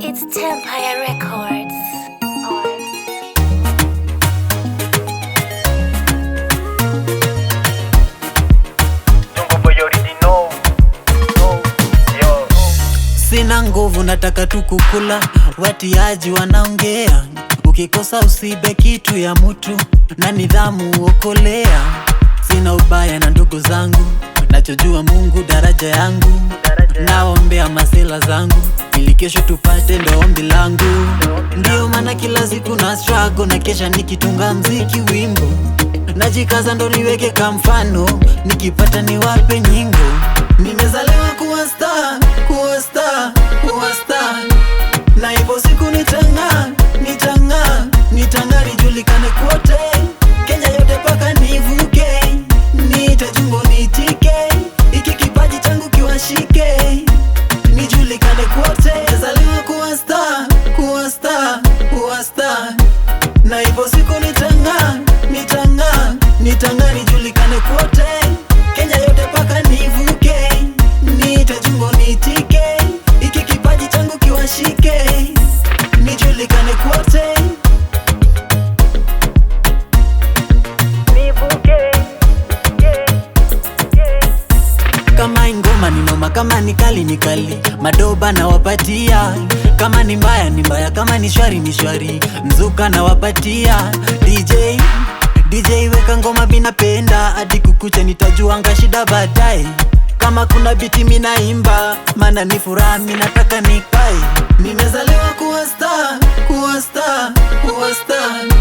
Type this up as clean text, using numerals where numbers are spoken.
It's Tempire Records. Sina nguvu, nataka tu kukula. Watiaji wanaongea, ukikosa usibe kitu ya mtu, na nidhamu uokolea. Sina ubaya na ndugu zangu, nachojua Mungu daraja yangu. Naombea masela zangu, ili kesho tupate ndo ombi langu. Ndio maana kila siku na struggle, na kesha nikitunga mziki wimbo. Najikaza ndo niweke kamfano, nikipata niwape nyingo. Nimezaliwa kuwa star, kuwa star, kuwa star. Na hivyo siku nitang'aa, nitang'aa, nitang'aa, nijulikane kote Kenya yote paka nivuke. Nitajungo nitike, iki kipaji changu kiwashike, nijulikane kote. Nimezaliwa kuwa star, kuwa star, kuwa star. Na hivyo siku nitang'aa, nitang'aa, nitang'aa, nijulikane kote Kenya yote paka nivuke. Nitajungo nitike, iki kipaji changu kiwashike, nijulikane kote. Kama ingoma ni noma, kama ni kali ni kali, madoba na wapatia. Kama ni mbaya ni mbaya, kama ni shwari ni shwari, mzuka na wapatia. DJ weka ngoma binapenda, hadi kukucha nitajuanga shida baadaye. Kama kuna biti minaimba, maana ni furaha minataka nikae. Nimezaliwa kuwa star, kuwa star, kuwa star.